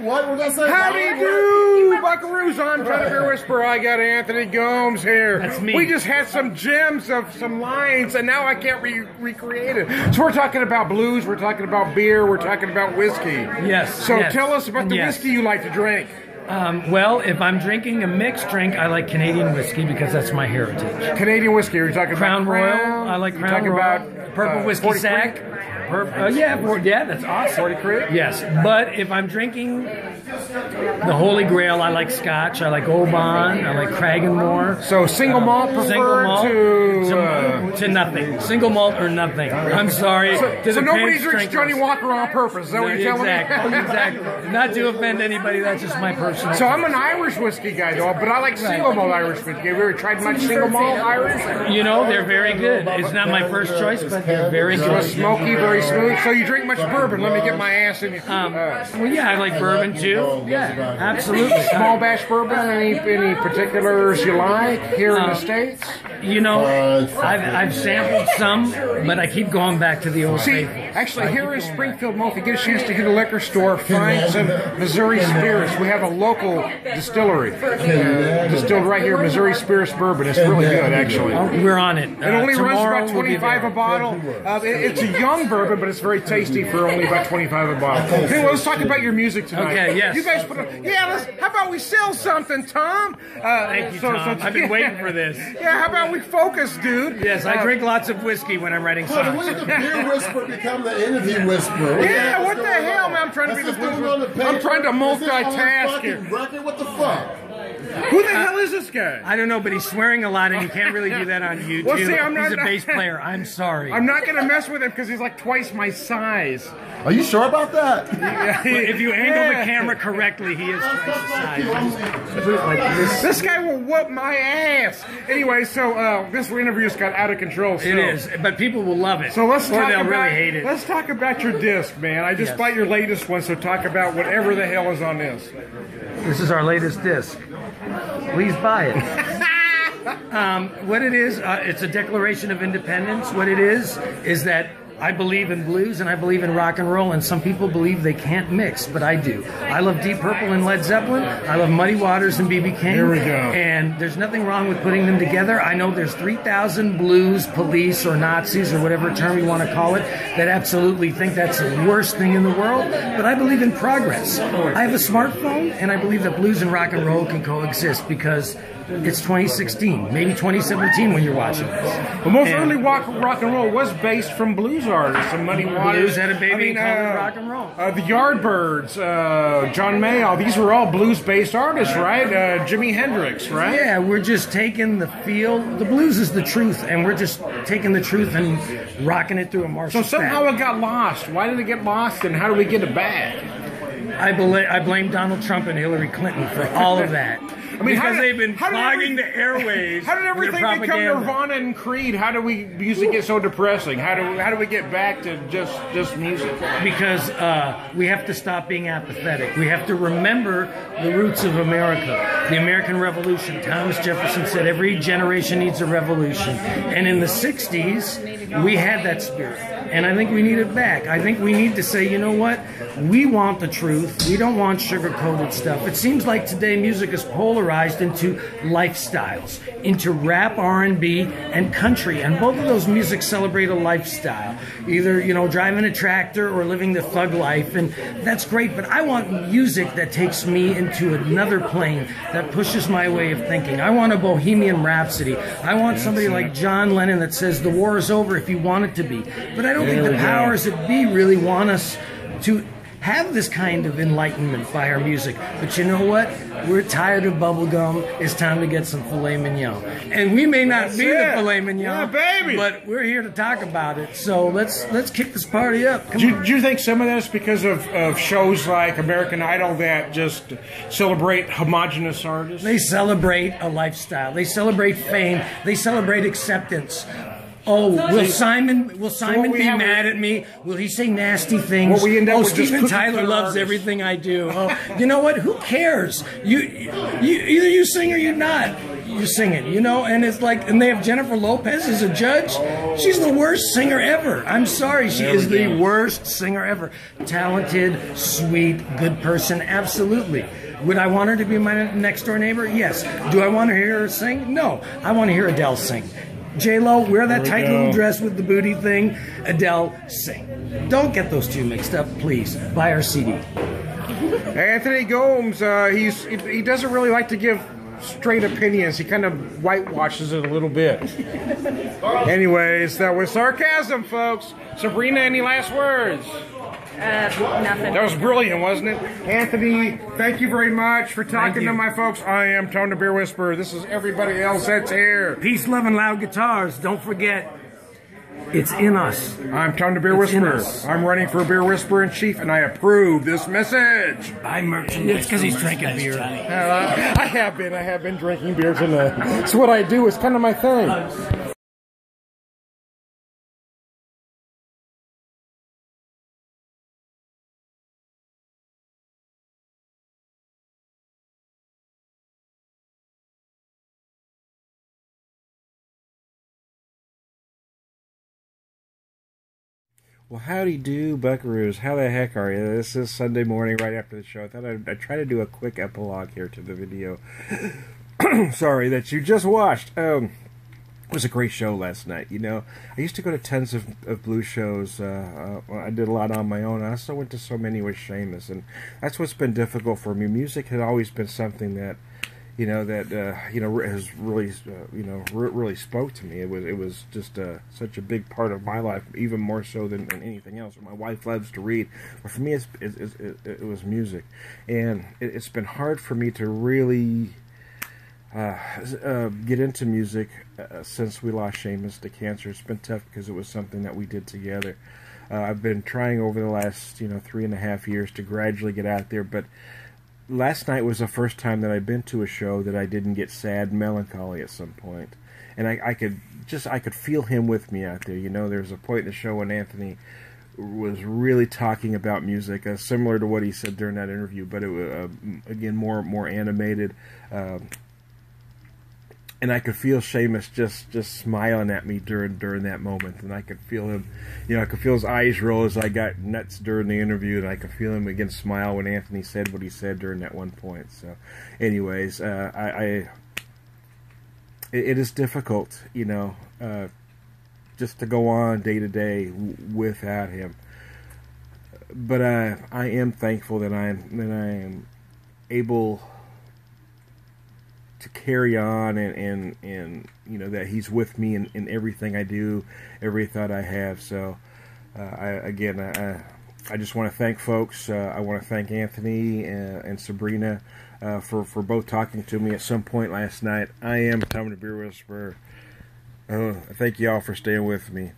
What? We're gonna say Howdy do, Buckaroos. I'm Trying to Beer Whisperer. I got Anthony Gomes here. That's me. We just had some gems of some lines, and now I can't recreate it. So we're talking about blues, we're talking about beer, we're talking about whiskey. Yes. So yes. tell us about the whiskey you like to drink. Well, if I'm drinking a mixed drink, I like Canadian whiskey because that's my heritage. Canadian whiskey. Are you talking Crown about Royal? I like Crown Royal. About Purple Whiskey Sack. Yeah, that's awesome. 40 Creek? Yes, but if I'm drinking the Holy Grail, I like Scotch, I like Old Bond, I like Cragganmore. So single malt to nothing. Single malt or nothing. I'm sorry. So nobody drinks Johnny Walker on purpose. Is that what you're telling me? Exactly. Not to offend anybody, that's just my personal. So I'm an Irish whiskey guy, though, but I like single malt Irish whiskey. Have you ever tried much single malt Irish? You know, they're very good. It's not my first choice, but they're very good. Smoky, very smooth. So you drink much bourbon? Let me get my ass in you. Well, yeah, I like bourbon too. Yeah, absolutely. Small batch bourbon. Any particulars you like here in the States? You know, I've sampled some, but I keep going back to the old faithful. Actually, here in Springfield, Mo, if you get a chance to hit a liquor store, find some Missouri Spirits. We have a local distillery distilled right here, Missouri Spirits bourbon. It's really good, actually. We're on it. It only runs about 25 a bottle. It's a young bourbon, but it's very tasty for only about 25 a bottle. Anyway, let's talk about your music tonight. Okay, yes. You guys put on, how about we sell something, Tom? Thank you, Tom. I've been waiting for this. Yeah, how about we focus, dude? Yes, I drink lots of whiskey when I'm writing songs. When did the beer whisperer become the interview whisperer? Yeah, what the hell, man? I'm trying to be the blues. I'm trying to multitask here. Record? What the fuck? Who the hell is this guy? I don't know, but he's swearing a lot, and you can't really do that on YouTube. Well, see, I'm not, he's a bass player. I'm sorry. I'm not going to mess with him because he's like twice my size. Are you sure about that? If you angle the camera correctly, he is twice the size. This guy will whoop my ass. Anyway, so this interview's got out of control. So. It is, but people will love it. So let's talk they'll about, really hate it. Let's talk about your disc, man. I just bought your latest one, so talk about whatever the hell is on this. This is our latest disc. Please buy it. What it is, it's a Declaration of Independence. What it is that I believe in blues and I believe in rock and roll, and some people believe they can't mix, but I do. I love Deep Purple and Led Zeppelin. I love Muddy Waters and B.B. King. Here we go. And there's nothing wrong with putting them together. I know there's 3,000 blues police or Nazis or whatever term you want to call it that absolutely think that's the worst thing in the world, but I believe in progress. I have a smartphone, and I believe that blues and rock and roll can coexist because it's 2016, maybe 2017 when you're watching this. Well, most early rock and roll was based from blues artists. And Muddy Waters. Blues had a baby and called it rock and roll. The Yardbirds, John Mayall, these were all blues-based artists, right? Jimi Hendrix, right? Yeah, we're just taking the feel. The blues is the truth, and we're just taking the truth and rocking it through a Marshall. So somehow it got lost. Why did it get lost, and how do we get it back? I blame Donald Trump and Hillary Clinton for all of that. I mean, because they've been clogging the airwaves. How did everything become Nirvana and Creed? How do music get so depressing? How do we get back to just music? Because we have to stop being apathetic. We have to remember the roots of America, the American Revolution. Thomas Jefferson said every generation needs a revolution, and in the '60s we had that spirit, and I think we need it back. I think we need to say, you know what? We want the truth. We don't want sugar-coated stuff. It seems like today music is polarized into lifestyles, into rap, R&B, and country. And both of those music celebrate a lifestyle. Either, you know, driving a tractor or living the thug life. And that's great, but I want music that takes me into another plane, that pushes my way of thinking. I want a Bohemian Rhapsody. I want somebody like John Lennon that says the war is over if you want it to be. But I don't think the powers that be really want us to have this kind of enlightenment by our music. But you know what? We're tired of bubblegum. It's time to get some filet mignon. And we may not be the filet mignon, but we're here to talk about it. So let's kick this party up. Do you think some of this because of shows like American Idol that just celebrate homogenous artists? They celebrate a lifestyle. They celebrate fame. They celebrate acceptance. Oh, will Simon be mad at me? Will he say nasty things? Oh, Steven Tyler loves everything I do. Oh, you know what? Who cares? Either you sing or you not. you're singing, you know, and it's like, and they have Jennifer Lopez as a judge. She's the worst singer ever. I'm sorry, she is the worst singer ever. Talented, sweet, good person, absolutely. Would I want her to be my next door neighbor? Yes. Do I want to hear her sing? No. I want to hear Adele sing. J-Lo, wear that tight little dress with the booty thing. Adele, sing. Don't get those two mixed up, please. Buy our CD. Anthony Gomes, he doesn't really like to give straight opinions. He kind of whitewashes it a little bit. Anyways, that was sarcasm, folks. Sabrina, any last words? Nothing. That was brilliant, wasn't it? Anthony, thank you very much for talking to my folks. I am Tone the Beer Whisperer. This is everybody else that's here. Peace, love, and loud guitars. Don't forget, it's in us. I'm Tone the Beer Whisperer. I'm running for Beer Whisperer in Chief, and I approve this message. Buy merchandise. It's because he's drinking beer. I have been drinking beer tonight. It's what I do. It's kind of my thing. Well, howdy do, buckaroos. How the heck are you? This is Sunday morning right after the show. I thought I'd try to do a quick epilogue here to the video. Sorry, that you just watched. It was a great show last night, you know. I used to go to tons of blues shows. I did a lot on my own. I also went to so many with Seamus, and that's what's been difficult for me. Music had always been something that, you know, has really, really spoke to me. It was just such a big part of my life, even more so than anything else. My wife loves to read, but for me, it was music, and it's been hard for me to really get into music since we lost Seamus to cancer. It's been tough because it was something that we did together. I've been trying over the last 3.5 years to gradually get out there, but last night was the first time that I've been to a show that I didn't get sad and melancholy at some point. And I could feel him with me out there. You know, there was a point in the show when Anthony was really talking about music, similar to what he said during that interview, but it was, again, more animated. And I could feel Seamus just smiling at me during that moment, and I could feel him, I could feel his eyes roll as I got nuts during the interview, and I could feel him again smile when Anthony said what he said during that one point. So, anyways, it is difficult, just to go on day to day without him. But I am thankful that I am able to carry on, and that he's with me in everything I do, every thought I have. So I just want to thank folks. I want to thank Anthony and Sabrina for both talking to me at some point last night. I am Tom the Beer Whisperer. Thank you all for staying with me.